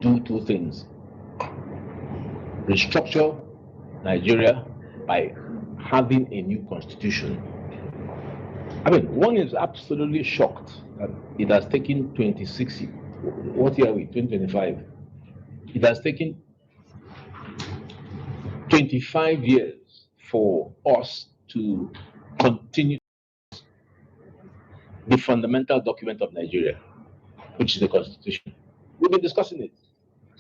do two things: restructure Nigeria by having a new constitution. I mean, one is absolutely shocked that it has taken 26, what year are we, 2025? It has taken 25 years for us to continue the fundamental document of Nigeria, which is the Constitution. We've been discussing it.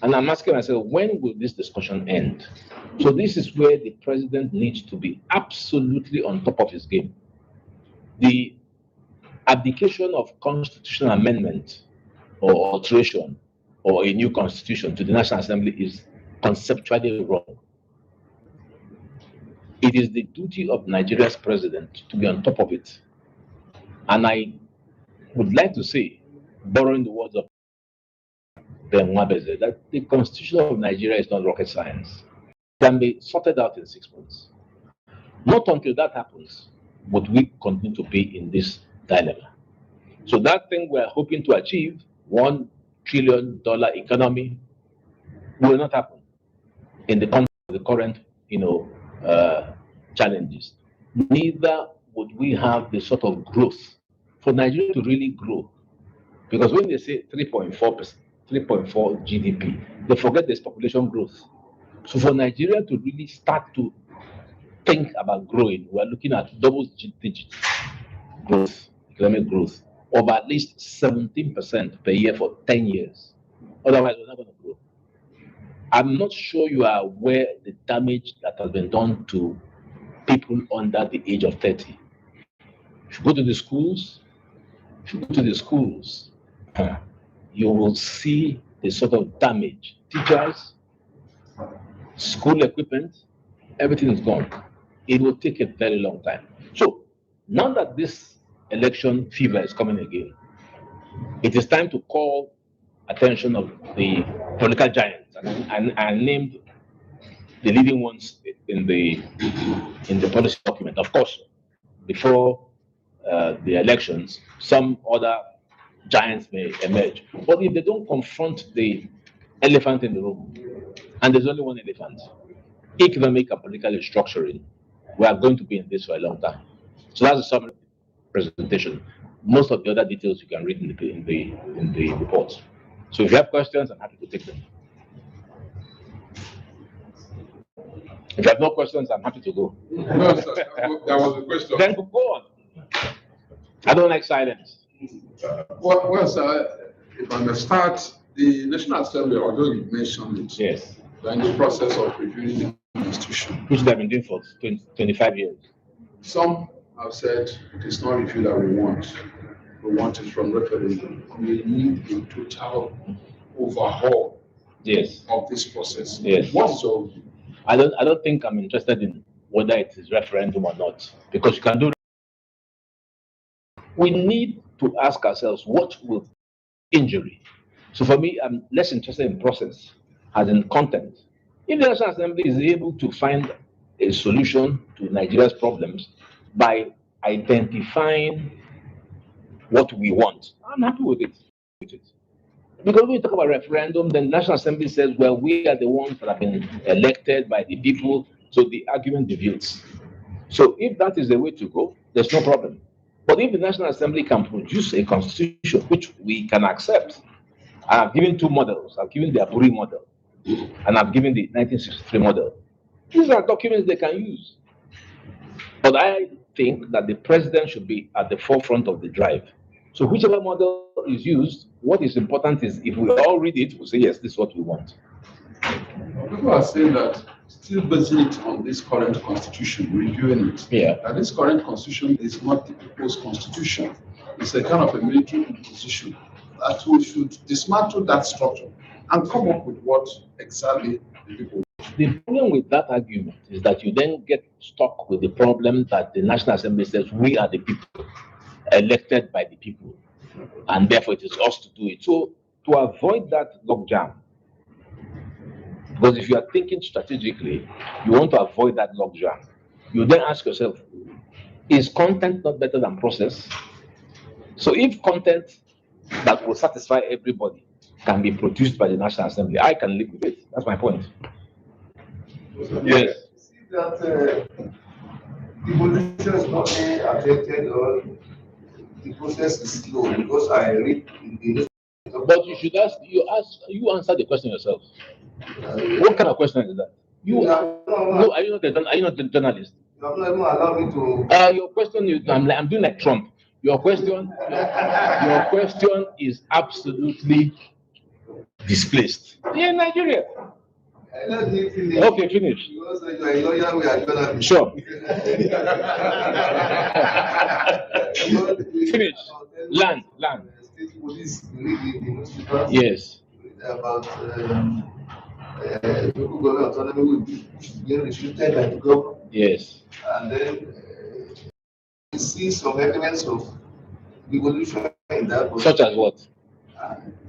And I'm asking myself, when will this discussion end? So this is where the president needs to be absolutely on top of his game. The abdication of constitutional amendment or alteration or a new constitution to the National Assembly is conceptually wrong. It is the duty of Nigeria's president to be on top of it. And I would like to say, borrowing the words of Ben Wabeze, that the constitution of Nigeria is not rocket science. It can be sorted out in 6 months. Not until that happens would we continue to be in this dilemma. So that thing we're hoping to achieve, $1 trillion economy, will not happen in the context of the current, challenges. Neither would we have the sort of growth for Nigeria to really grow. Because when they say 3.4%, 3.4 GDP, they forget there's population growth. So for Nigeria to really start to think about growing, we're looking at double-digit growth, economic growth, of at least 17% per year for 10 years. Otherwise, we're not going to grow. I'm not sure you are aware the damage that has been done to people under the age of 30. If you go to the schools, you will see the sort of damage. Teachers, school equipment, everything is gone. It will take a very long time. So now that this election fever is coming again, it is time to call attention of the political giants, and I named the leading ones in the policy document. Of course, before the elections, some other giants may emerge. But if they don't confront the elephant in the room, and there's only one elephant, economic and political restructuring, we are going to be in this for a long time. So that's a summary presentation. Most of the other details you can read in the reports. So if you have questions, I'm happy to take them. If you have no questions, I'm happy to go. No, sir, that was a question. Then go on. I don't like silence. Well, sir, if I may start, the National Assembly, although you mentioned it, yes, they're in the process of reviewing the Constitution, which they've been doing for 25 years. Some have said it is not review that we want. We want it from referendum. We need a total overhaul, yes, of this process. Yes. What is your view? I don't think I'm interested in whether it is referendum or not, because you can do. We need to ask ourselves, what will injury? So for me, I'm less interested in process as in content. If the National Assembly is able to find a solution to Nigeria's problems by identifying what we want, I'm happy with it. Because when we talk about referendum, then the National Assembly says, well, we are the ones that have been elected by the people, so the argument develops. So if that is the way to go, there's no problem. But if the National Assembly can produce a constitution which we can accept, I've given two models. I've given the Aburi model, and I've given the 1963 model. These are documents they can use. But I think that the president should be at the forefront of the drive. So whichever model is used, what is important is if we all read it, we'll say, yes, this is what we want. People are saying that still basing it on this current constitution, reviewing it. Yeah. That this current constitution is not the people's constitution. It's a kind of a military imposition. That we should dismantle that structure and come up with what exactly the people want. The problem with that argument is that you then get stuck with the problem that the National Assembly says we are the people, elected by the people, and therefore it is us to do it. So to avoid that logjam, because if you are thinking strategically, you want to avoid that logjam, you then ask yourself, is content not better than process? So if content that will satisfy everybody can be produced by the National Assembly, I can live with it. That's my point. Yes. See that devolution is not being affected, or the process is slow, because I read in the. But you should you answer the question yourself. What kind of question is that? No, are you not the journalist? You have not even allowed me to. Your question is, I'm doing like Trump. Your question is absolutely displaced. Yeah, in Nigeria. Let me finish. Okay, finish. Because you are a lawyer, we are journalists. Sure. Finish. Land. State police, read the newspaper. Yes. About local government autonomy will be being restricted by the government. Yes. And then we see some evidence of devolution in that. Such as what?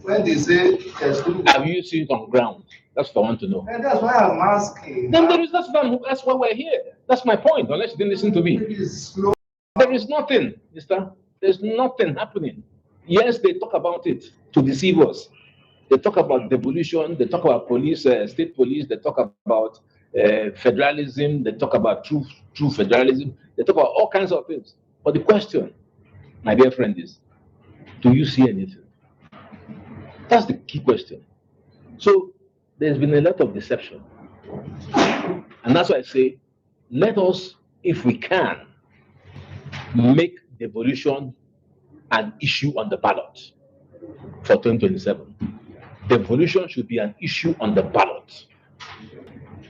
When they say have you seen it on ground? That's what I want to know. And that's why I'm asking. Then that's why we're here. That's my point, unless you didn't listen to me. There is nothing, mister. There's nothing happening. Yes, they talk about it to deceive us. They talk about devolution, they talk about police, state police, they talk about federalism, they talk about true federalism, they talk about all kinds of things. But the question, my dear friend, is, do you see anything? That's the key question. So there's been a lot of deception. And that's why I say, let us, if we can, make devolution an issue on the ballot for 2027. Devolution should be an issue on the ballot.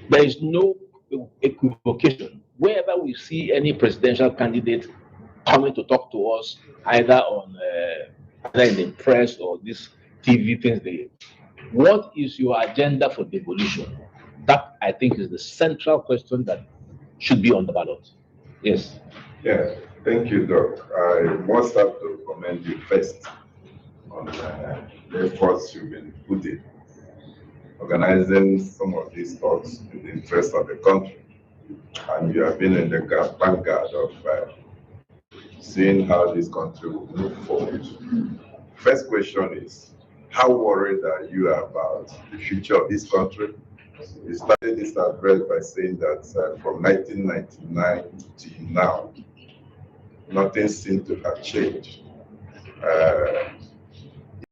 There is no equivocation. Wherever we see any presidential candidate coming to talk to us, either in the press or these TV things, what is your agenda for devolution? That, I think, is the central question that should be on the ballot. Yes. Yeah, thank you, Doc. I must have to commend you first on the efforts you've been putting, organizing some of these talks in the interest of the country. And you have been in the vanguard of seeing how this country will move forward. First question is, how worried are you about the future of this country? You started this address by saying that from 1999 to now, nothing seems to have changed.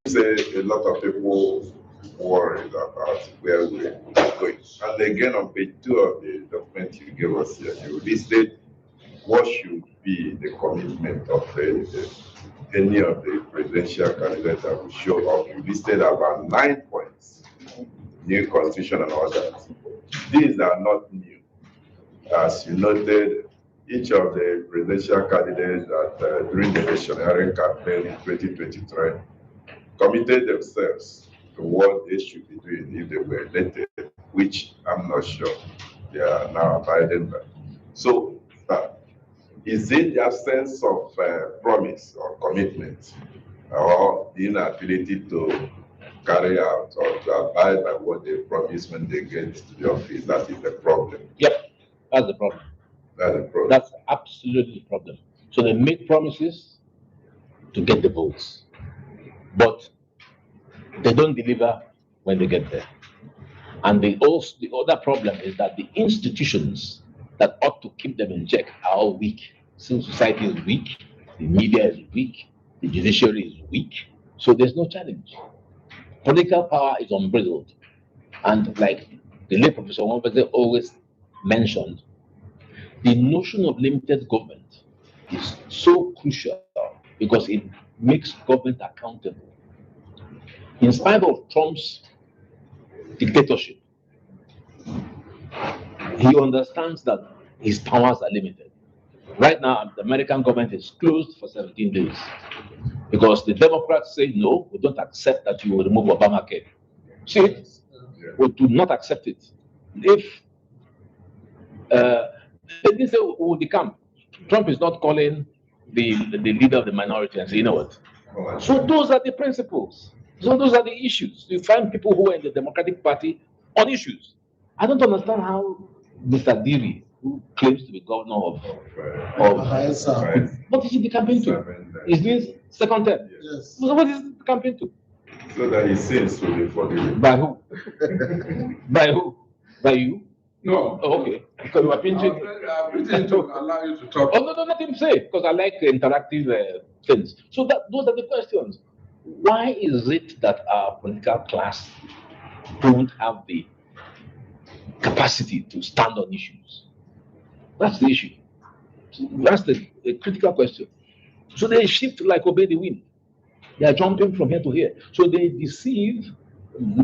You say a lot of people worried about where we're going. And again, on page 2 of the document you gave us here, you listed what should be the commitment of any of the presidential candidates that will show up. You listed about 9 points, new constitution and all that. These are not new. As you noted, each of the presidential candidates that during the electioneering campaign in 2023 committed themselves to what they should be doing if they were elected, which I'm not sure they are now abiding by. So, is it the absence of promise or commitment, or the inability to carry out or to abide by what they promise when they get to the office that is the problem? Yep, that's the problem. That's the problem. That's absolutely the problem. So they make promises to get the votes, but they don't deliver when they get there. And the other problem is that the institutions that ought to keep them in check are all weak. Civil society is weak, the media is weak, the judiciary is weak, so there's no challenge. Political power is unbridled. And like the late Professor Wambete always mentioned, the notion of limited government is so crucial because it makes government accountable. In spite of Trump's dictatorship, he understands that his powers are limited. Right now, the American government is closed for 17 days because the Democrats say, no, we don't accept that you will remove Obamacare. See it? We do not accept it. If they didn't say we will decamp, Trump is not calling the leader of the minority and say, you know what? So those are the principles. So those are the issues. You find people who are in the Democratic Party on issues. I don't understand how Mr. Diri, who claims to be governor of what is he the campaign to? Is this second term? Yes. So what is the campaign to? So that his sins will be forgiven. By who? By who? By you? No. Oh, okay. Because you are pinching. I'm pretending to allow you to talk. Oh, no, let him say, because I like interactive things. So those are the questions. Why is it that our political class don't have the capacity to stand on issues? That's the issue. That's the critical question. So they shift like obey the wind. They are jumping from here to here. So they deceive,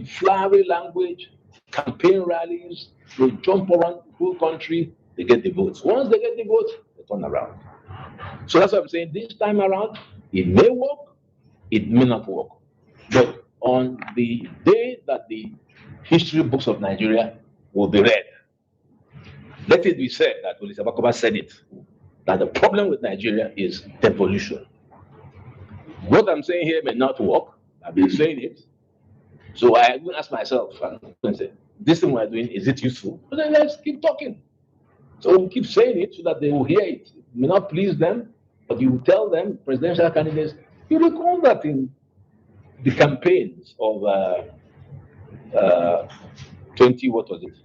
flowery language, campaign rallies, they jump around the whole country, they get the votes. Once they get the votes, they turn around. So that's what I'm saying. This time around, it may work, it may not work. But on the day that the history books of Nigeria will be read, let it be said that Olisa Agbakogba said it, that the problem with Nigeria is devolution. What I'm saying here may not work. I've been saying it. So I will ask myself, and say, this thing we're doing, is it useful? But then let's keep talking. So we keep saying it so that they will hear it. It may not please them, but you tell them, presidential candidates, you recall that in the campaigns of 20, what was it?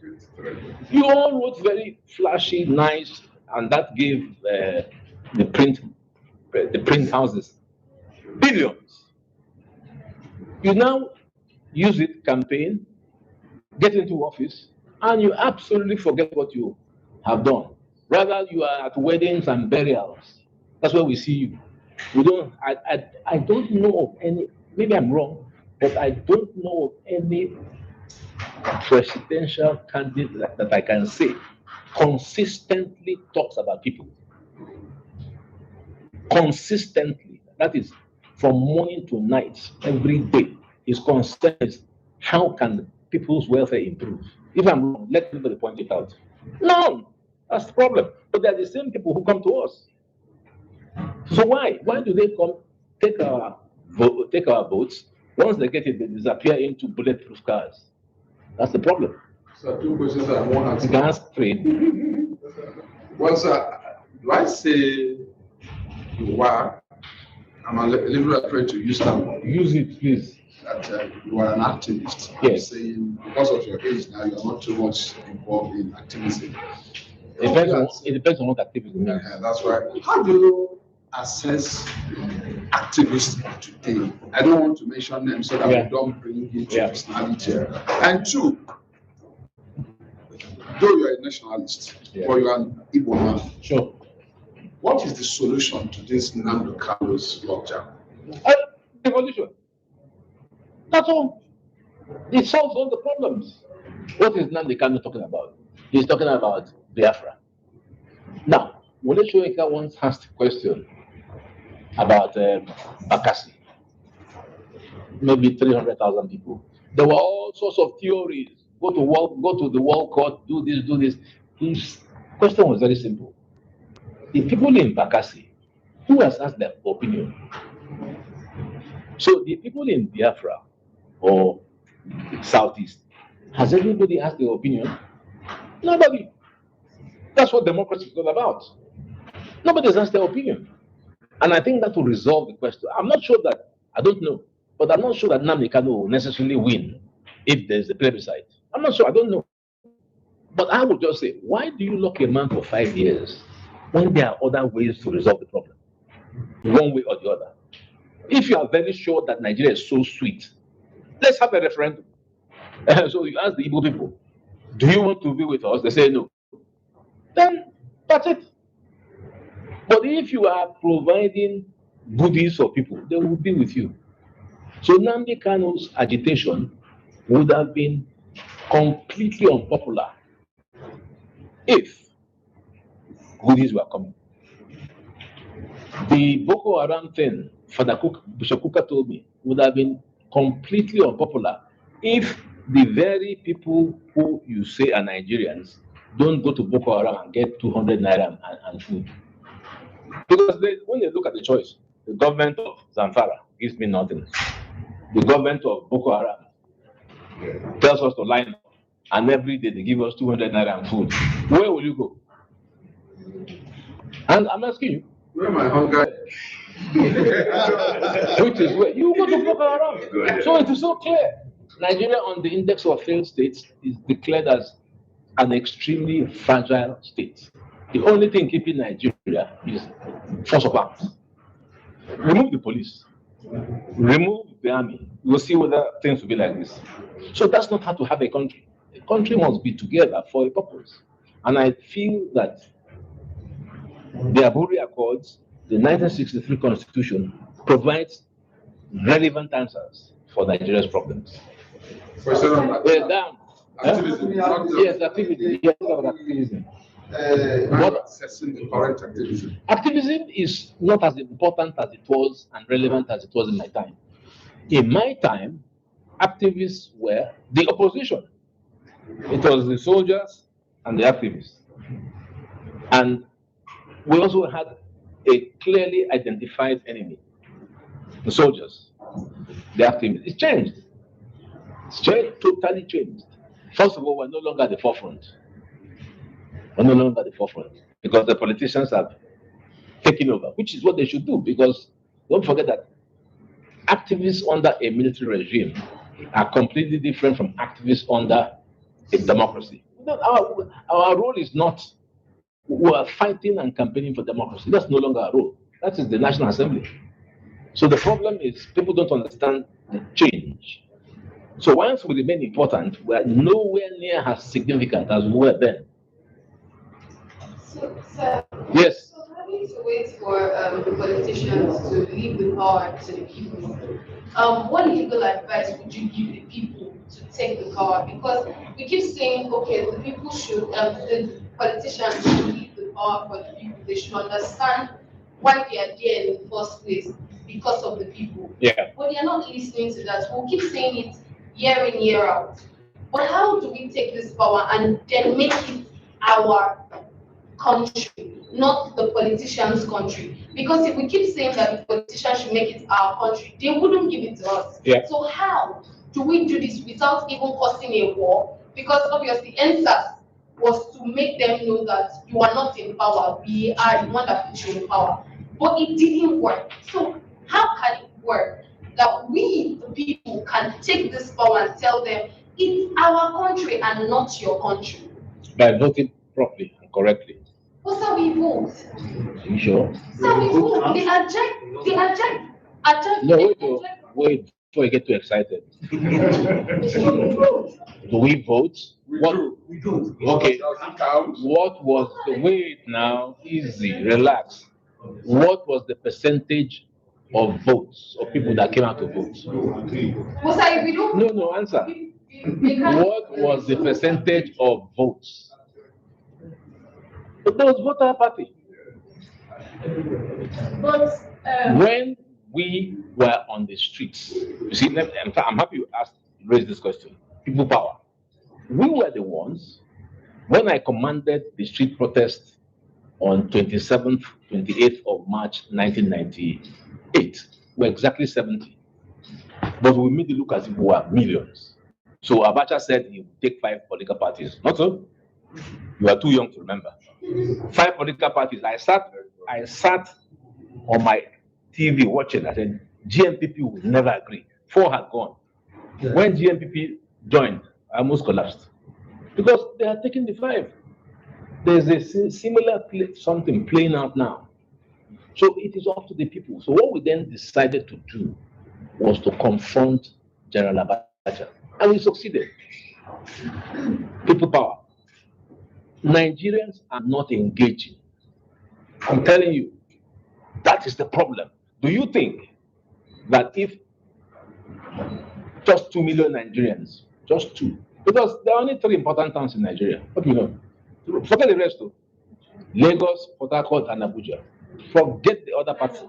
You all wrote very flashy, nice, and that gave the print houses billions. You now use it, campaign, get into office, and you absolutely forget what you have done. Rather, you are at weddings and burials. That's where we see you. We don't. I don't know of any. Maybe I'm wrong, but I don't know of any presidential candidate that I can say consistently talks about people. Consistently, that is from morning to night, every day. His concern is how can people's welfare improve? If I'm wrong, let everybody point it out. No, that's the problem. But they're the same people who come to us. So why? Why do they come take our votes? Once they get it, they disappear into bulletproof cars. That's the problem. So 2 questions I want to You answer. can ask three. Well, sir, do I say you are? I'm a little afraid to use that. Use it, please. That you are an activist. Yes. I'm saying because of your age now, you are not too much involved in activism. It depends on what activism means. That's right. How do you assess activists of today? I don't want to mention them so that we don't bring into personality. And two, though you are a nationalist, but you are an Igbo man. Sure. What is the solution to this Nnamdi Kanu's lockdown? Devolution. That's all. It solves all the problems. What is Nnamdi Kanu talking about? He's talking about Biafra. Now, Wole Soyinka once asked a question about Bakassi. Maybe 300,000 people. There were all sorts of theories. Go to the World Court, do this, do this. His question was very simple. The people in Bakassi, who has asked their opinion? So the people in Biafra or Southeast, has everybody asked their opinion? Nobody. That's what democracy is all about. Nobody's asked their opinion. And I think that will resolve the question. I'm not sure that, I don't know, but I'm not sure that Nnamdi Kanu will necessarily win if there's a plebiscite. I'm not sure, I don't know. But I would just say, why do you lock a man for 5 years when there are other ways to resolve the problem? One way or the other. If you are very sure that Nigeria is so sweet, let's have a referendum. So you ask the Igbo people, do you want to be with us? They say no. Then that's it. But if you are providing goodies for people, they will be with you. So Nnamdi Kanu's agitation would have been completely unpopular if goodies were coming. The Boko Haram thing, Bishop Kuka told me, would have been completely unpopular if the very people who you say are Nigerians don't go to Boko Haram and get 200 naira and food. Because when they look at the choice, the government of Zamfara gives me nothing. The government of Boko Haram tells us to line up, and every day they give us 200 naira and food. Where will you go? And I'm asking you. Where my hunger? Which is where you go to Boko Haram. So it is so clear. Nigeria on the index of failed states is declared as an extremely fragile state. The only thing keeping Nigeria is force of arms. Remove the police, remove the army. We'll see whether things will be like this. So that's not how to have a country. A country must be together for a purpose. And I feel that the Aburi Accords, the 1963 Constitution, provides relevant answers for Nigeria's problems. Question on that. We're down. Activism. Yes, activism. Yes, about activism. What assessing the current activism? Activism is not as important as it was and relevant as it was in my time. In my time, activists were the opposition. It was the soldiers and the activists. And we also had a clearly identified enemy, the soldiers, the activists. It changed. It's changed, totally changed. First of all, we're no longer at the forefront. We're no longer at the forefront because the politicians have taken over, which is what they should do. Because don't forget that activists under a military regime are completely different from activists under a democracy. Our role is not we are fighting and campaigning for democracy. That's no longer our role. That is the National Assembly. So the problem is people don't understand the change. So once we remain important, we are nowhere near as significant as we were then. So, Yes. so having to wait for the politicians to leave the power to the people, what legal advice would you give the people to take the power? Because we keep saying, okay, the people should, the politicians should leave the power for the people. They should understand why they are there in the first place because of the people. Yeah. But they are not listening to that. We'll keep saying it year in, year out. But how do we take this power and then make it our country, not the politicians' country? Because if we keep saying that the politicians should make it our country, they wouldn't give it to us. Yeah. So how do we do this without even causing a war? Because obviously NSAS was to make them know that you are not in power, we are the one that put you in power. But it didn't work. So how can it work that we, the people, can take this power and tell them it's our country and not your country? By voting properly and correctly. What's how we vote? Are you sure? So we vote. They adject. No, wait before you get too excited. Do we vote? We do. Okay. Doesn't count. What was the wait now? Easy, relax. What was the percentage of votes of people that came out to vote? What's how we do? No, answer. What was the percentage of votes? But there was voter party. But When we were on the streets, you see, I'm happy you raised this question. People power. We were the ones, when I commanded the street protest on 27th, 28th of March 1998, we're exactly 70. But we made it look as if we were millions. So Abacha said he would take 5 political parties. Not so. You are too young to remember. 5 political parties. I sat on my TV watching. I said, GMPP will never agree. 4 had gone. When GMPP joined, I almost collapsed. Because they are taking the 5. There's a similar something playing out now. So it is up to the people. So what we then decided to do was to confront General Abacha. And we succeeded. People power. Nigerians are not engaging. I'm telling you, that is the problem. Do you think that if just 2 million Nigerians, just 2, because there are only 3 important towns in Nigeria, what do you know? Forget the rest though. Lagos, Port Harcourt, and Abuja. Forget the other parts.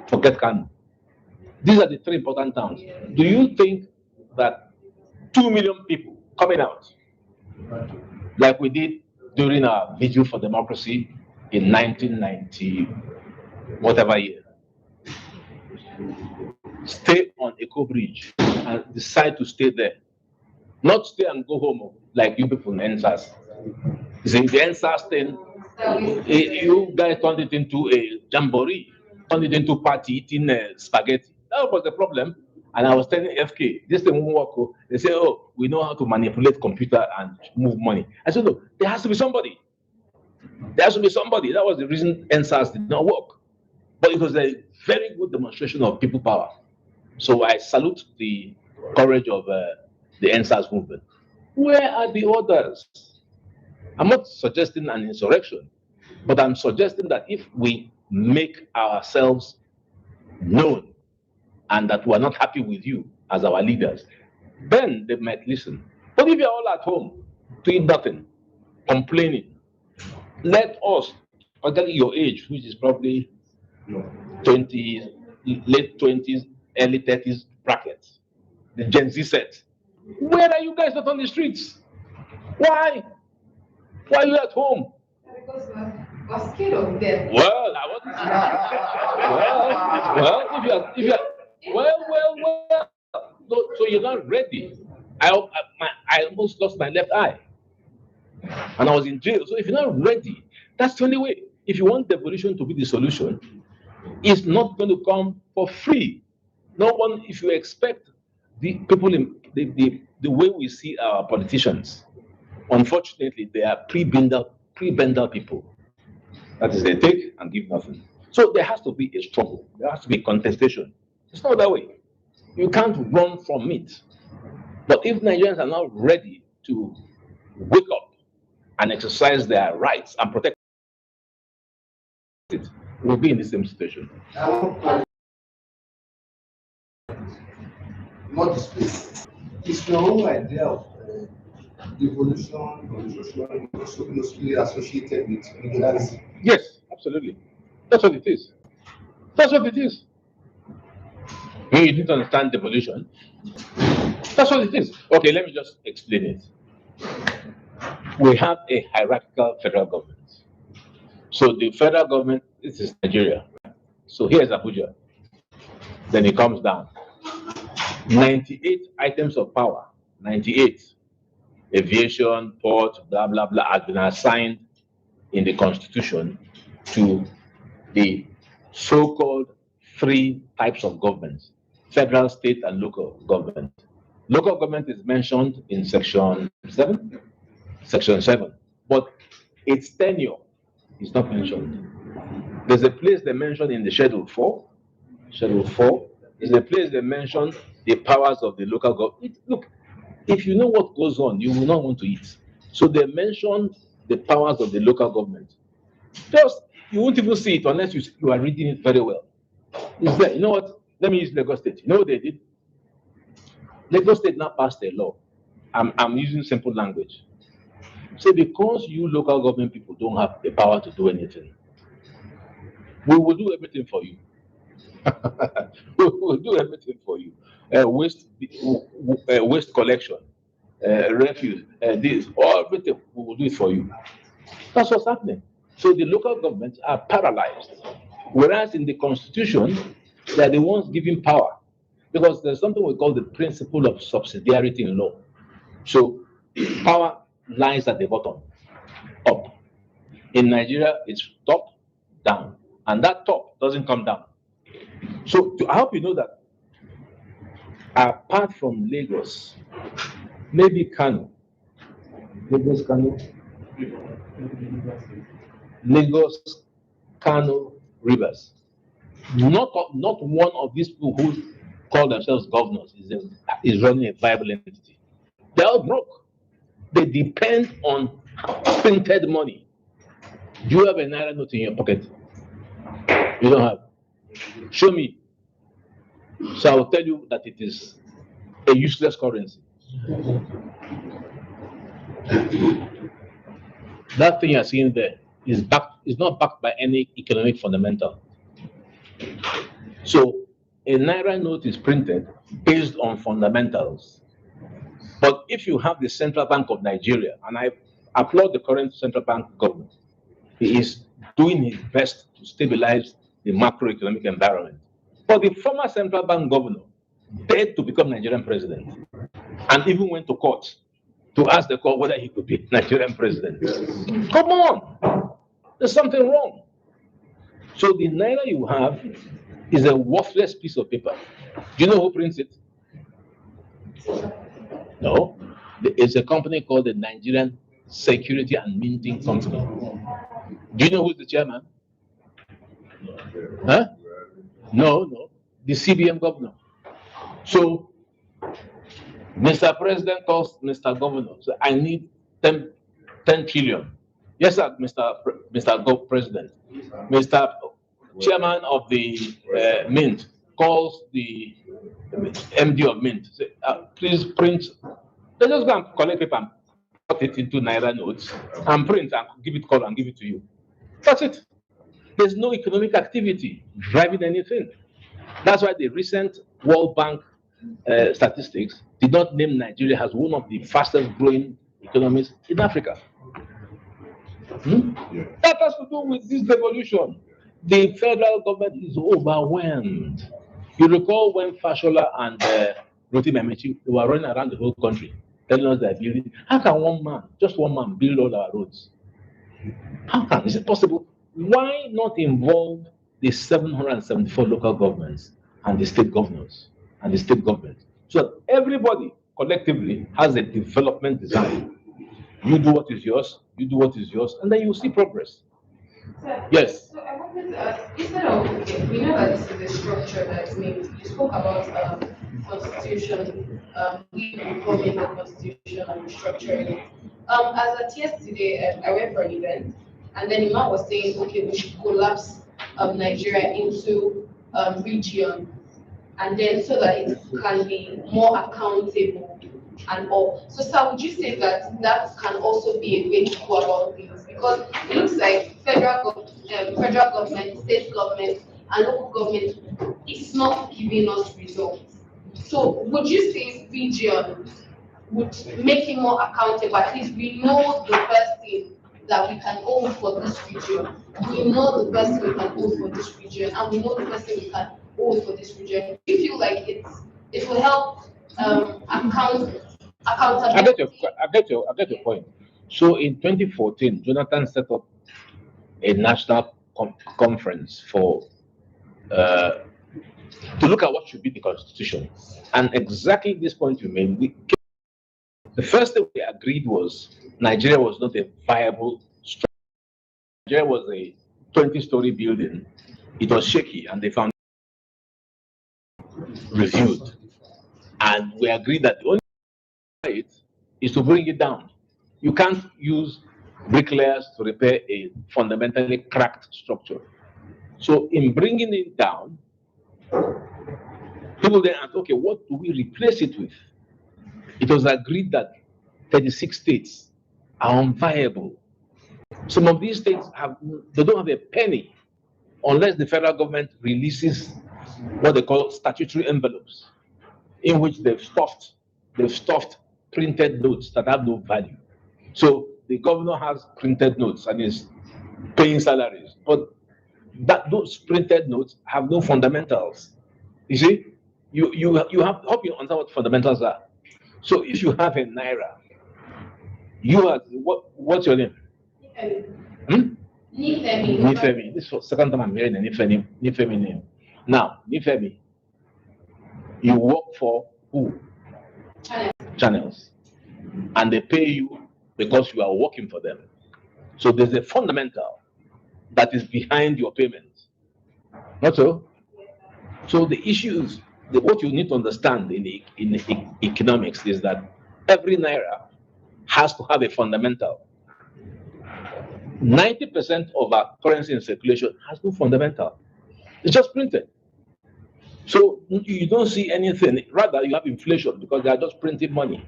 Forget Kano. These are the 3 important towns. Do you think that 2 million people coming out, like we did during our Vigil for Democracy in 1990, whatever year, stay on Eco Bridge and decide to stay there, not stay and go home like you people in NSAS. You see, the NSAS thing, you guys turned it into a jamboree. turned it into party eating spaghetti. That was the problem. And I was telling FK, this thing won't work. Oh. They say, oh, we know how to manipulate computer and move money. I said, no, there has to be somebody. There has to be somebody. That was the reason NSAS did not work. But it was a very good demonstration of people power. So I salute the courage of the NSAS movement. Where are the others? I'm not suggesting an insurrection, but I'm suggesting that if we make ourselves known and that we're not happy with you as our leaders, then they might listen. But if you're all at home doing nothing, complaining, let us, particularly your age, which is probably 20s, late 20s, early 30s brackets, the Gen Z set, where are you guys not on the streets? Why? Why are you at home? Because we're scared of them. Well, I wasn't. If you're, well. So you're not ready. I almost lost my left eye, and I was in jail. So if you're not ready, that's the only way. If you want devolution to be the solution, it's not going to come for free. No one. If you expect the people in the way we see our politicians, unfortunately, they are pre-bender people. That is, they take and give nothing. So there has to be a struggle. There has to be contestation. It's not that way. You can't run from it. But if Nigerians are not ready to wake up and exercise their rights and protect it, we'll be in the same situation. Not the space. It's your own idea of devolution or restructuring also closely associated with legalism. Yes, absolutely. That's what it is. That's what it is. You didn't understand devolution. That's what it is. Okay, let me just explain it. We have a hierarchical federal government. So the federal government, this is Nigeria. So here's Abuja. Then it comes down. 98 items of power, 98. Aviation, port, blah, blah, blah, has been assigned in the Constitution to the so-called 3 types of governments: federal, state, and local government. Local government is mentioned in section 7. Section 7. But its tenure is not mentioned. There's a place they mention in the Schedule 4. Schedule 4 is a place they mention the powers of the local government. Look, if you know what goes on, you will not want to eat. So they mention the powers of the local government. Just, you won't even see it unless you are reading it very well. It's there. You know what? Let me use Lagos State. You know what they did? Lagos State now passed a law. I'm using simple language. So because you local government people don't have the power to do anything, we will do everything for you. We will do everything for you. Waste collection, refuse, this, everything, we will do it for you. That's what's happening. So the local governments are paralyzed. Whereas in the Constitution, they are the ones giving power. Because there's something we call the principle of subsidiarity in law. So power lies at the bottom, up. In Nigeria, it's top, down. And that top doesn't come down. So I hope you know that apart from Lagos, maybe Kano, Lagos, Kano, Rivers. Not one of these people who call themselves governors is running a viable entity. They're all broke. They depend on printed money. Do you have a naira note in your pocket? You don't have. Show me. So I will tell you that it is a useless currency. That thing you're seeing there is not backed by any economic fundamental. So a naira note is printed based on fundamentals. But if you have the Central Bank of Nigeria, and I applaud the current Central Bank government, he is doing his best to stabilize the macroeconomic environment. But the former Central Bank governor dared to become Nigerian president and even went to court to ask the court whether he could be Nigerian president. Come on, there's something wrong. So the naira you have is a worthless piece of paper. Do you know who prints it? No. It's a company called the Nigerian Security and Minting Company. Do you know who's the chairman? Huh? No. The CBN governor. So Mr. President calls Mr. Governor. So I need 10 trillion. Yes, sir, Mr. President. Mr. Chairman of the Mint calls the MD of Mint. Say, please print. They just go and collect paper and put it into naira notes and print and give it color and give it to you. That's it. There's no economic activity driving anything. That's why the recent World Bank statistics did not name Nigeria as one of the fastest growing economies in Africa. That has to do with this devolution. The federal government is overwhelmed. You recall when Fashola and Rotimi Amechi were running around the whole country telling us they're building. How can one man, just one man, build all our roads? How can? Is it possible? Why not involve the 774 local governments and the state governors and the state government? So that everybody collectively has a development design. You do what is yours, you do what is yours, and then you see progress. Yes. So I wanted to ask, instead of, okay, we know that this is a structure that means you spoke about constitution, reforming the constitution and restructuring it. As at yesterday, I went for an event, and then Imam was saying, okay, we should collapse Nigeria into regions, and then so that it can be more accountable and all. So, sir, would you say that that can also be a way to go about things? Because it looks like federal government, state government, and local government is not giving us results. So, would you say region would make it more accountable? At least we know the person that we can own for this region. We know the person we can own for this region, and we know the person we can own for this region. Do you feel like it will help accountability? I get your point. So in 2014, Jonathan set up a national conference for to look at what should be the constitution. And exactly this point you made, the first thing we agreed was Nigeria was not a viable structure. Nigeria was a 20-story building. It was shaky, and they found reviewed. And we agreed that the only way it is to bring it down. You can't use bricklayers to repair a fundamentally cracked structure. So in bringing it down, people then ask, okay, what do we replace it with? It was agreed that 36 states are unviable. Some of these states they don't have a penny unless the federal government releases what they call statutory envelopes, in which they've stuffed printed notes that have no value. So the governor has printed notes and is paying salaries, but those printed notes have no fundamentals. You see, you have hope you understand what fundamentals are. So if you have a naira, you are what's your name? Nifemi. This is the second time I'm hearing a Nifemi name. Now, Nifemi, you work for who? Channels. And they pay you because you are working for them. So there's a fundamental that is behind your payment. Not so? So the issue is, what you need to understand in economics is that every naira has to have a fundamental. 90% of our currency in circulation has no fundamental. It's just printed. So you don't see anything. Rather, you have inflation because they are just printing money.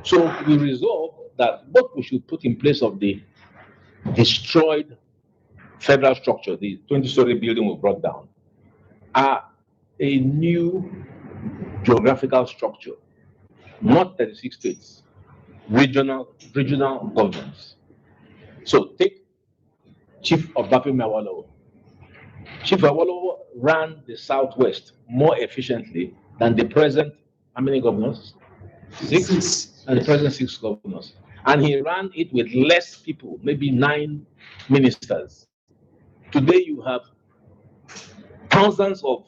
So we resolve that what we should put in place of the destroyed federal structure, the 20-story building we brought down, are a new geographical structure, not 36 states, regional governments. So take Chief Obafemi Awolowo. Chief Awolowo ran the Southwest more efficiently than the present, how many governors? Six. And the present 6 governors. And he ran it with less people, maybe 9 ministers. Today you have thousands of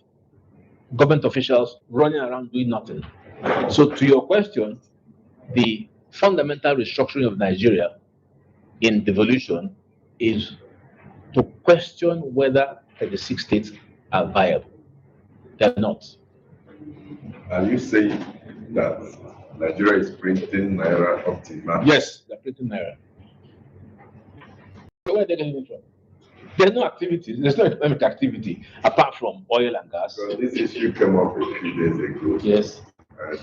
government officials running around doing nothing. So, to your question, the fundamental restructuring of Nigeria in devolution is to question whether 36 states are viable. They're not. Are you saying that Nigeria is printing naira up till now? Yes, they're printing naira. So where are they getting it from? There's no activity, there's no economic activity apart from oil and gas. So this issue came up a few days ago. Yes.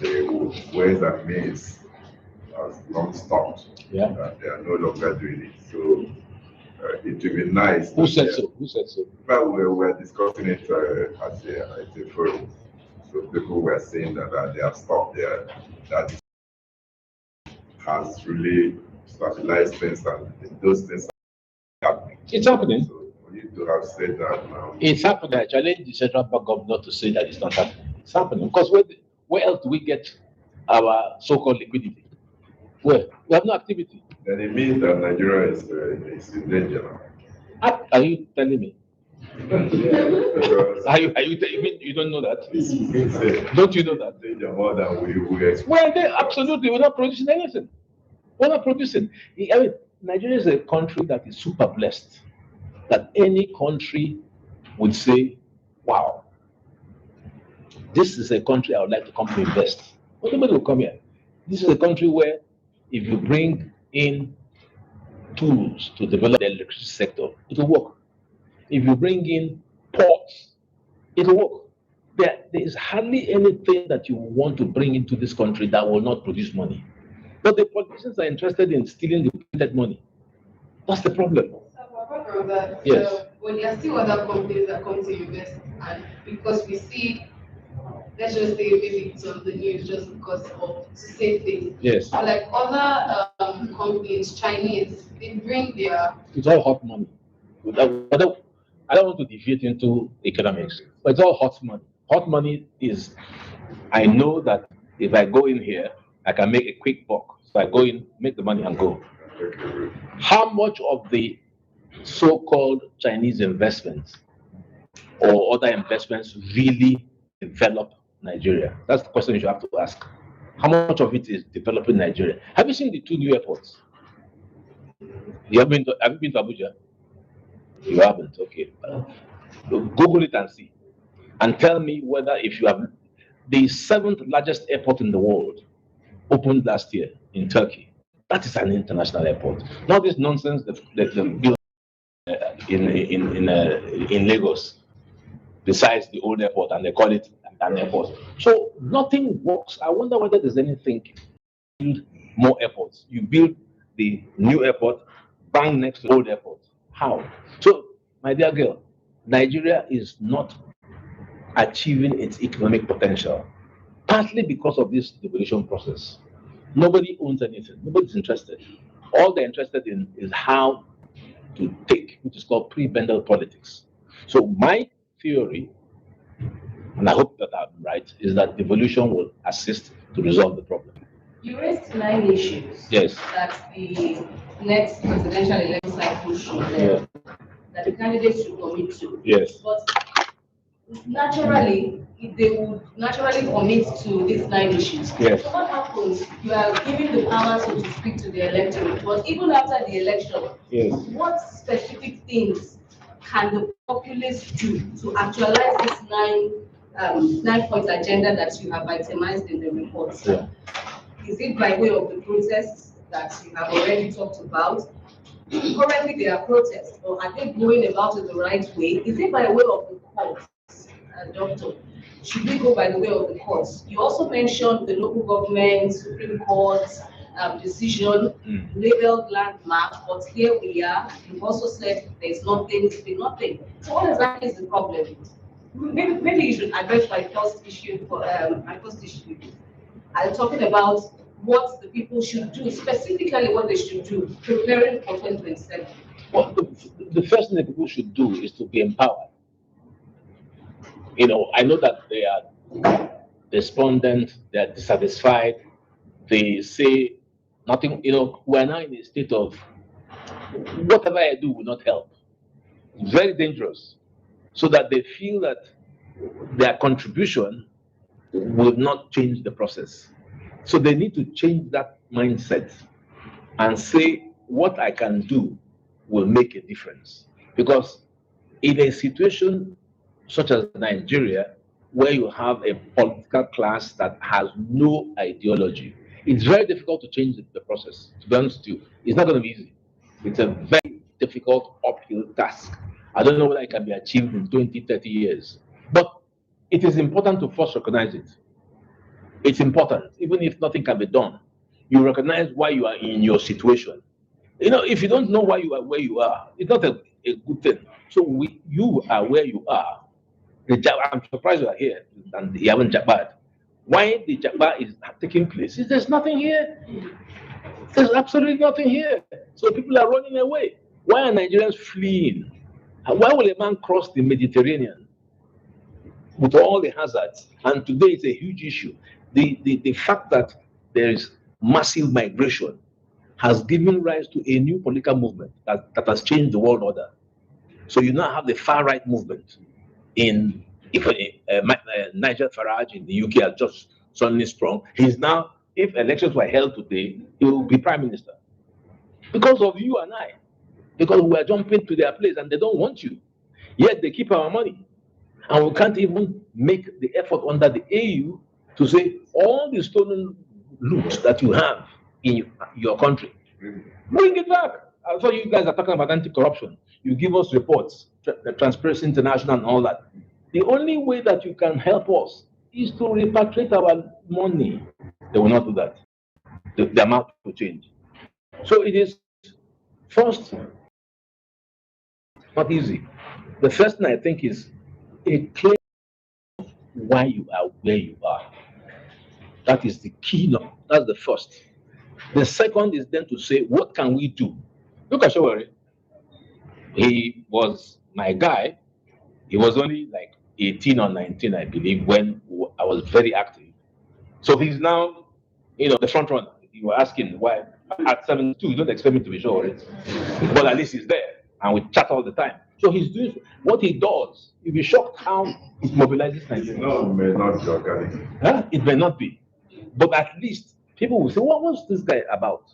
The Ways and Means has long stopped. Yeah. They are no longer doing it. So it would be nice. Who said so? Who said so? Well, we were discussing it at a forum. So people were saying that they have stopped there. That has really stabilized things, and those things are happening. It's happening. So for you to have said that now. It's happening. I challenge the central bank governor to say that it's not happening. It's happening. Because where else do we get our so-called liquidity? Where? We have no activity. Then it means that Nigeria is in danger now. Are you telling me? Because You don't know that? it's Don't you know that? danger more than we expect. Well, absolutely, we're not producing anything. We're not producing. I mean, Nigeria is a country that is super blessed. That any country would say, wow, this is a country I would like to come to invest. But nobody will come here. This is a country where if you bring in tools to develop the electricity sector, it will work. If you bring in ports, it will work. There is hardly anything that you want to bring into this country that will not produce money. But the politicians are interested in stealing the printed money. That's the problem. Apart from that, Yes. when there are still other companies that come to invest, and because we see, let's just say maybe it's on the news just because of to say things. Yes. But like other companies, Chinese, they bring their It's all hot money. I don't want to deviate into economics, but it's all hot money. Hot money is, I know that if I go in here, I can make a quick buck. So I go in, make the money and go. How much of the so-called Chinese investments or other investments really develop Nigeria? That's the question you should have to ask. How much of it is developing Nigeria? Have you seen the two new airports? Have you been to Abuja? You haven't, okay. Google it and see. And tell me whether if you have the 7th largest airport in the world opened last year in Turkey. That is an international airport. Not this nonsense that they built in Lagos, besides the old airport, and they call it an airport. So nothing works. I wonder whether there's anything. Build more airports. You build the new airport, bang next to the old airport. How? So, my dear girl, Nigeria is not achieving its economic potential, partly because of this devolution process. Nobody owns anything. Nobody's interested. All they're interested in is how to take, which is called prebendal politics. So my theory, and I hope that I'm right, is that devolution will assist to resolve the problem. You raised 9 issues Yes. that the next presidential election cycle should, that the candidates should commit to. Yes. But naturally, they would naturally commit to these 9 issues. Yes. So what happens? You are giving the power, so to speak, to the electorate. But even after the election, Yes. what specific things can the populace do to actualize this 9-point agenda that you have itemized in the report? Yeah. Is it by way of the protests that you have already talked about? Currently, there are protests, or are they going about it the right way? Is it by way of the courts, Doctor? Should we go by the way of the courts? You also mentioned the local government, Supreme Court decision, labeled landmark, but here we are. You've also said there's nothing, it's been nothing. So what exactly is the problem? Maybe you should address my first issue. I'm talking about what the people should do, specifically what they should do, preparing for 2027. Well, the first thing that people should do is to be empowered. I know that they are despondent, they are dissatisfied, they say nothing, we're now in a state of whatever I do will not help. It's very dangerous. so that they feel that their contribution will not change the process. So they need to change that mindset and say, what I can do will make a difference. Because in a situation such as Nigeria, where you have a political class that has no ideology, it's very difficult to change the process. To be honest with you, it's not going to be easy. It's a very difficult uphill task. I don't know whether it can be achieved in 20, 30 years. But it is important to first recognize it. It's important, even if nothing can be done. You recognize why you are in your situation. You know, if you don't know why you are where you are, it's not a good thing. So you are where you are. I'm surprised you are here and you haven't jabad. Why the jabba is taking place is there's nothing here. There's absolutely nothing here. So people are running away. Why are Nigerians fleeing? And why will a man cross the Mediterranean with all the hazards? And today it's a huge issue. The fact that there is massive migration has given rise to a new political movement that has changed the world order. So you now have the far right movement in Nigel Farage in the UK has just suddenly sprung. He's now, if elections were held today, he will be prime minister. Because of you and I. Because we are jumping to their place and they don't want you. Yet they keep our money. And we can't even make the effort under the AU to say all the stolen loot that you have in your country, bring it back. I thought you guys are talking about anti-corruption. You give us reports, Transparency International and all that. The only way that you can help us is to repatriate our money. They will not do that. The amount will change. So it is first not easy. The first thing I think is a clear why you are where you are. That is the key. No, that's the first. The second is then to say, what can we do? Look at Shawari. He was my guy. He was only like 18 or 19, I believe, when I was very active. So he's now, the front runner. You were asking why at 72, you don't expect me to be sure, right? But at least he's there, and we chat all the time. So he's doing what he does. You'll be shocked how it mobilizes Nigerians. No, it may not be organic. Huh? It may not be, but at least people will say, "What's this guy about?"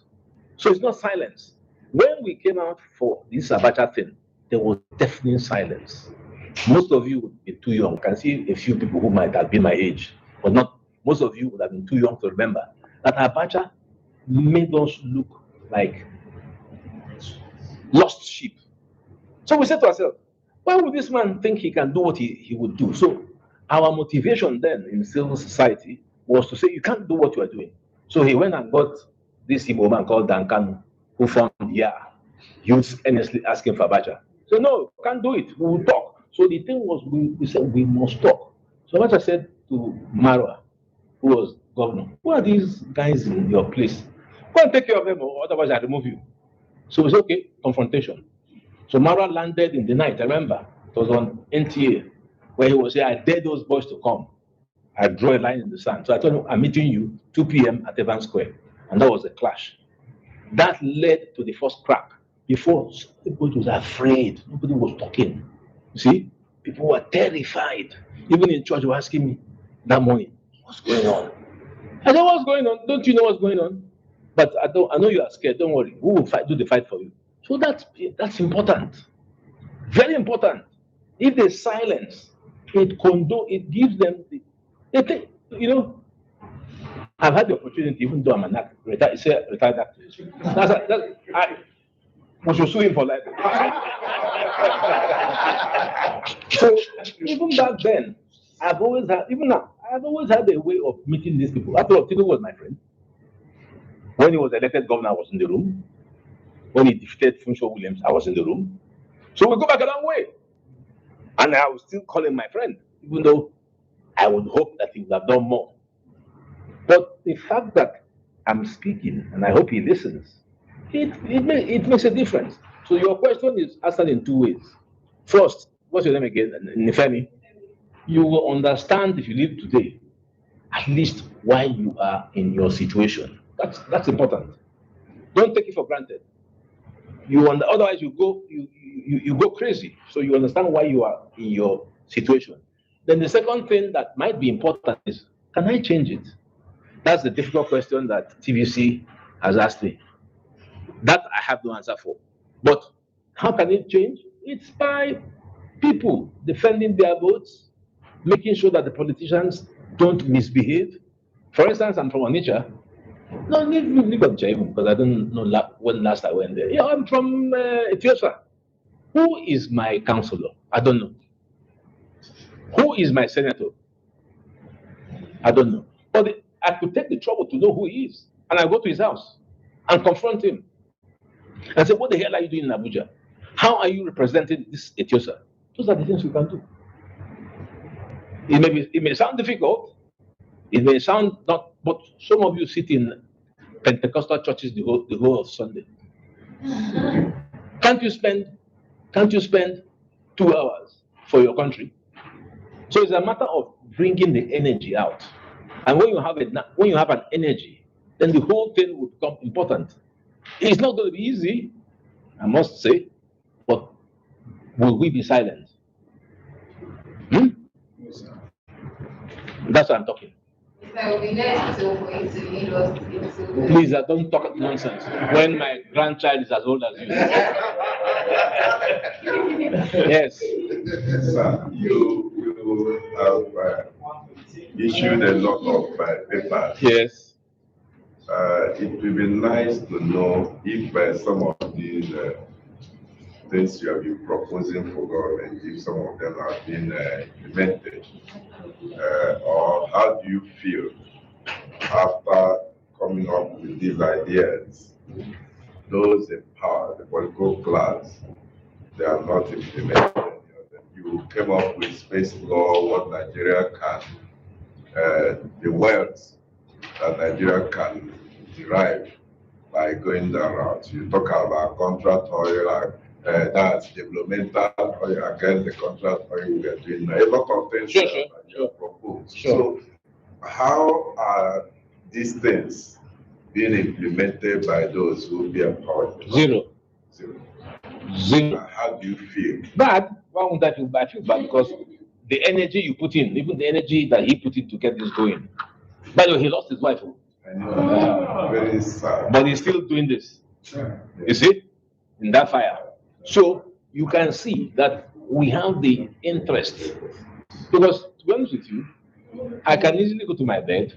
So it's not silence. When we came out for this Abacha thing, there was deafening silence. Most of you would be too young. I can see a few people who might have been my age, but not most of you would have been too young to remember that Abacha made us look like lost sheep. So we said to ourselves, why would this man think he can do what he would do? So our motivation then in civil society was to say, you can't do what you are doing. So he went and got this Igbo man called Duncan, who formed He was earnestly asking for Abacha. So no, can't do it. We will talk. So the thing was, we said we must talk. So Abacha said to Marwa, who was governor, who are these guys in your place? Go and take care of them, or otherwise I remove you. So we said, okay, confrontation. So Marwa landed in the night, I remember. It was on NTA, where he was saying, I dare those boys to come. I draw a line in the sand. So I told him, I'm meeting you 2 p.m. at Evans Square. And that was a clash. That led to the first crack. Before, everybody was afraid. Nobody was talking. You see, people were terrified. Even in church, they were asking me that morning, what's going on? I said, what's going on? Don't you know what's going on? But I know you are scared. Don't worry. We will do the fight for you. So that's important. Very important. If there's silence, it gives them I've had the opportunity, even though I'm an actor, retired actor. We should sue him for life. So even back then, I've always had a way of meeting these people. After all, Tito was my friend. When he was elected governor, I was in the room. When he defeated Funsho Williams, I was in the room. So we go back a long way. And I was still calling my friend, even though I would hope that he would have done more. But the fact that I'm speaking, and I hope he listens, it makes a difference. So your question is answered in 2 ways. First, what's your name again? Nifemi. You will understand if you live today, at least why you are in your situation. That's important. Don't take it for granted. Otherwise you go crazy. So you understand why you are in your situation. Then the second thing that might be important is, can I change it? That's the difficult question that TVC has asked me. That I have no answer for. But how can it change? It's by people defending their votes, making sure that the politicians don't misbehave. For instance, I'm from Onitsha. No, leave Onitsha even, because I don't know when last I went there. Yeah, I'm from Ethiopia. Who is my counselor? I don't know. Who is my senator? I don't know. But I could take the trouble to know who he is. And I go to his house and confront him and say, what the hell are you doing in Abuja? How are you representing this Ethiopia? Those are the things we can do. It may sound difficult. It may sound not, but some of you sit in Pentecostal churches the whole of Sunday. Can't you spend 2 hours for your country? So it's a matter of bringing the energy out. And when you have an energy, then the whole thing will become important. It's not going to be easy, I must say, but will we be silent? That's what I'm talking. Please, don't talk nonsense when my grandchild is as old as you. Yes. Sir, you have issued a lot of papers. Yes. It would be nice to know if some of these things you have been proposing for government, if some of them have been implemented, or how do you feel after coming up with these ideas? Those in power, the political class, they are not implemented. You came up with space law, what Nigeria can, the wealth that Nigeria can derive by going that route. You talk about contract oil, that's developmental oil against the contract oil we are doing. A lot of things that you have proposed. So how are these things being implemented by those who be empowered? Zero. How do you feel? Bad. Why would I feel bad? I feel bad because the energy you put in, even the energy that he put in to get this going. By the way, he lost his wife. I know. Very sad. But he's still doing this. You see? In that fire. So you can see that we have the interest. Because to be honest with you, I can easily go to my bed.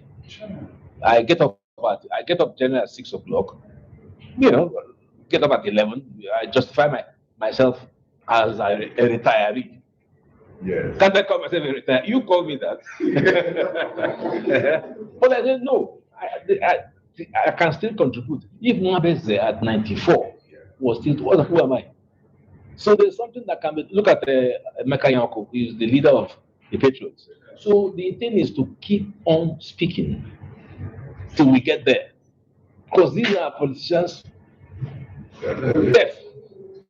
I get up generally at 6 o'clock. Get up at 11. I justify myself as a retiree. Yes. Can't I call myself a retiree? You call me that. But I said no. I can still contribute. If Mwabeze at 94 was still, who am I? So there's something that can be. Look at Emeka Yanko, who is the leader of the Patriots. So the thing is to keep on speaking till we get there, because these are politicians deaf.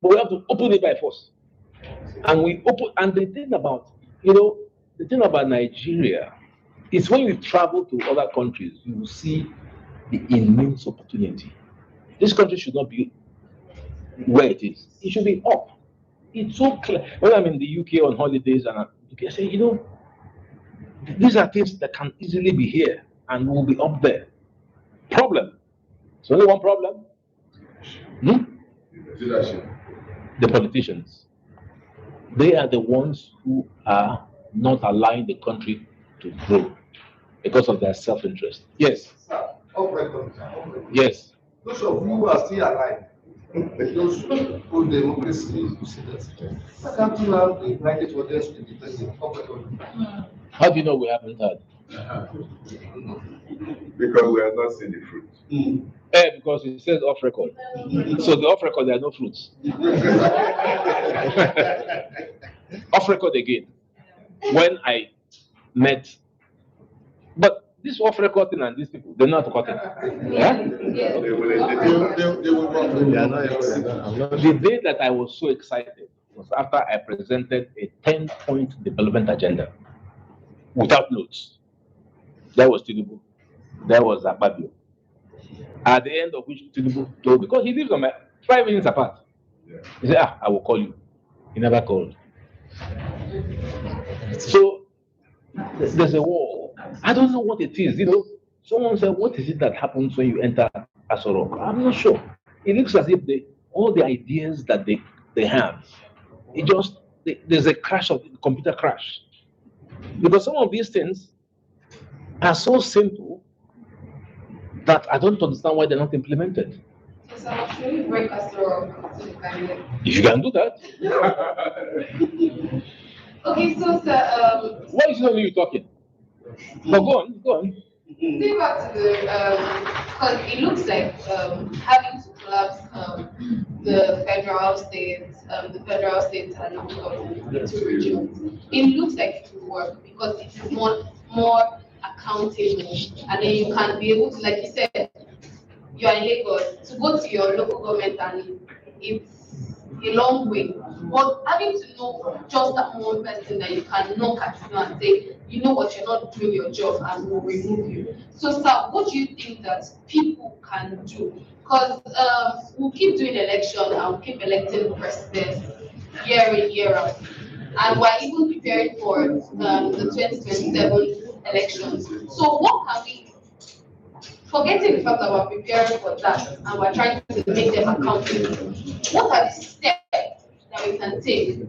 But we have to open it by force, and we open. And the thing about Nigeria is when you travel to other countries, you will see the immense opportunity. This country should not be where it is. It should be up. It's so clear. When I'm in the UK on holidays and I say, these are things that can easily be here and will be up there. Problem. It's only one problem. The politicians. They are the ones who are not allowing the country to grow because of their self-interest. Yes. Sir, Yes. those of you who are still alive, those who democracy, why can't you have the right for them to independent? How do you know we haven't had? Because we are not seeing the fruit. Because it says off record. So the off record, there are no fruits. Off record again. When I met, but this off record thing and these people, they're not recording. Yeah? They will The day that I was so excited was after I presented a 10-point development agenda without notes. That was Tinubu. That was Akpabio. At the end of which Tinubu told, because he lives on my 5 minutes apart. He said, I will call you. He never called. So there's a war. I don't know what it is. Someone said, what is it that happens when you enter Asorok? I'm not sure. It looks as if all the ideas that they have, there's a crash of computer crash. Because some of these things are so simple that I don't understand why they're not implemented. So should we break Asorok to the cabinet? If you can do that. Okay, so sir, Why is it only you talking? But go on. Going back to the, because it looks like having to collapse the federal states and local government into regions. It looks like it will work because it is more accountable, and then you can be able to, like you said, you are in Lagos, to go to your local government, and it's a long way. But having to know just that one person that you can knock at and say, you know what, you're not doing your job, and we'll remove you. So, sir, what do you think that people can do? Because we'll keep doing election and we'll keep electing presidents year in, year out. And we're even preparing for the 2027 elections. So, what can we, forgetting the fact that we're preparing for that and we're trying to make them accountable, what are the steps that we can take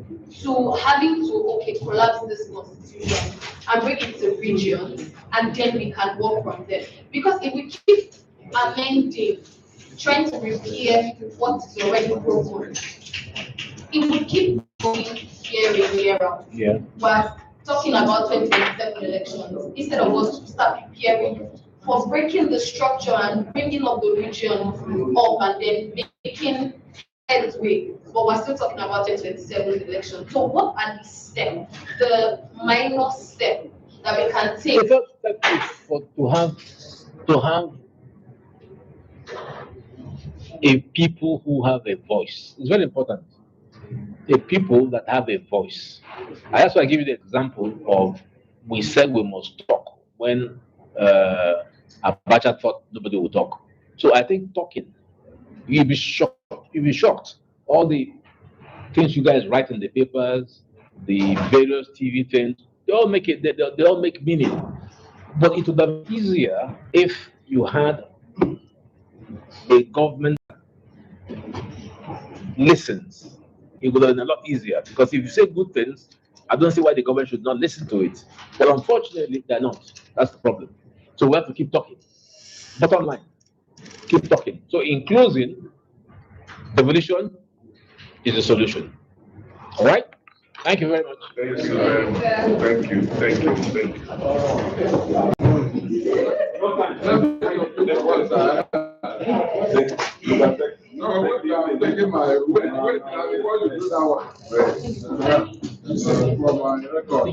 to having to collapse this constitution and bring it to regions, and then we can work from there? Because if we keep amending, trying to repair what is already broken, it will keep going year in, year out. Yeah. We're talking about 2027 elections instead of us to start preparing for breaking the structure and bringing up the region up and then making headway. But we're still talking about 2027 elections. So what are the steps, the minor step that we can take? The first step is to have a people who have a voice. It's very important. A people that have a voice. That's why I give you the example of, we said we must talk when Abacha thought nobody would talk. So I think talking, you'll be shocked. You'll be shocked. All the things you guys write in the papers, the various TV things, they all make it. They all make meaning. But it would have been easier if you had a government that listens. It would have been a lot easier, because if you say good things, I don't see why the government should not listen to it. But unfortunately, they're not. That's the problem. So we have to keep talking. Bottom line, keep talking. So in closing, devolution is the solution. All right? Thank you very much. Thank you very much. Thank you. No, I'm taking my wait before you do that one. For my record.